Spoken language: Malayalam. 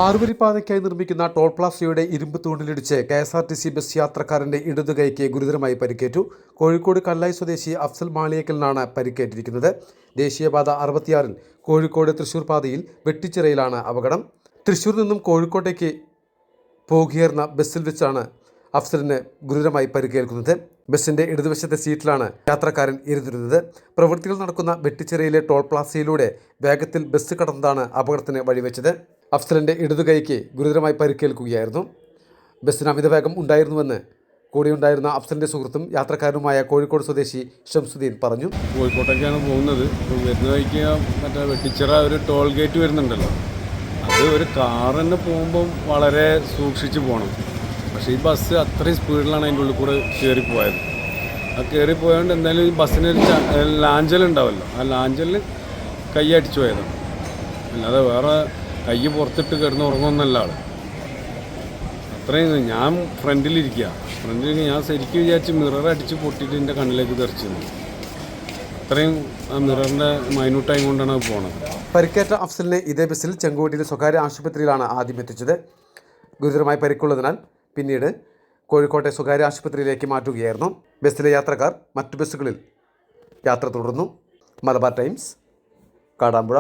ആറുവരിപ്പാതയ്ക്കായി നിർമ്മിക്കുന്ന ടോൾ പ്ലാസയുടെ ഇരുമ്പ് തൂണിലിടിച്ച് KSRTC ബസ് യാത്രക്കാരന്റെ ഇടതുകൈക്ക് ഗുരുതരമായി പരിക്കേറ്റു. കോഴിക്കോട് കല്ലായി സ്വദേശി അഫ്സൽ മാളിയേക്കലിനാണ് പരിക്കേറ്റിരിക്കുന്നത്. ദേശീയപാത 66-ൽ കോഴിക്കോട് തൃശൂർ പാതയിൽ വെട്ടിച്ചിറയിലാണ് അപകടം. തൃശൂരിൽ നിന്നും കോഴിക്കോട്ടേക്ക് പോകുകയായിരുന്ന ബസ്സിൽ വെച്ചാണ് അഫ്സലിന് ഗുരുതരമായി പരിക്കേൽക്കുന്നത്. ബസിന്റെ ഇടതുവശത്തെ സീറ്റിലാണ് യാത്രക്കാരൻ ഇരുന്നിരുന്നത്. പ്രവൃത്തികൾ നടക്കുന്ന വെട്ടിച്ചിറയിലെ ടോൾ പ്ലാസയിലൂടെ വേഗത്തിൽ ബസ് കടന്നതാണ് അപകടത്തിന് വഴിവെച്ചത്. അഫ്സലിന്റെ ഇടതുകൈക്ക് ഗുരുതരമായി പരിക്കേൽക്കുകയായിരുന്നു. ബസ്സിന് അമിതവേഗം ഉണ്ടായിരുന്നുവെന്ന് കൂടെയുണ്ടായിരുന്ന അഫ്സലിന്റെ സുഹൃത്തും യാത്രക്കാരനുമായ കോഴിക്കോട് സ്വദേശി ഷംസുദ്ദീൻ പറഞ്ഞു. കോഴിക്കോട്ടേക്കാണ് പോകുന്നത്. വരുന്ന വഴിക്ക് മറ്റേ വെട്ടിച്ചിറ ഒരു ടോൾ ഗേറ്റ് വരുന്നുണ്ടല്ലോ, അത് ഒരു കാർ തന്നെ പോകുമ്പം വളരെ സൂക്ഷിച്ച് പോകണം. പക്ഷേ ഈ ബസ് അത്രയും സ്പീഡിലാണ് അതിൻ്റെ ഉള്ളിൽ കൂടെ കയറിപ്പോയത്. ആ കയറിപ്പോയതുകൊണ്ട് എന്തായാലും ഈ ബസ്സിനൊരു ലാഞ്ചൽ ഉണ്ടാവുമല്ലോ, ആ ലാഞ്ചലിൽ കൈ അടിച്ചു പോയതാണ്. അല്ലാതെ വേറെ കൈ പുറത്തിട്ട് കിടന്ന് ഉറങ്ങുമെന്നല്ല ആൾ. അത്രയും ഞാൻ ഫ്രണ്ടിലിരിക്കുക ഞാൻ ശരിക്കും വിചാരിച്ച് മിറർ അടിച്ച് പൊട്ടിയിട്ട് എൻ്റെ കണ്ണിലേക്ക് തെറിച്ചു. അത്രയും ആ മിററിൻ്റെ മൈന്യൂട്ടായി കൊണ്ടാണ് അത് പോണത്. പരിക്കേറ്റ അഫ്സലിനെ ഇതേ ബസ്സിൽ ചെങ്കോട്ടിയിലെ സ്വകാര്യ ആശുപത്രിയിലാണ് ആദ്യം എത്തിച്ചത്. ഗുരുതരമായി പരിക്കുള്ളതിനാൽ പിന്നീട് കോഴിക്കോട്ടെ സ്വകാര്യ ആശുപത്രിയിലേക്ക് മാറ്റുകയായിരുന്നു. ബസ്സിലെ യാത്രക്കാർ മറ്റു ബസ്സുകളിൽ യാത്ര തുടർന്നു. മലബാർ ടൈംസ്, കാടാമ്പുഴ.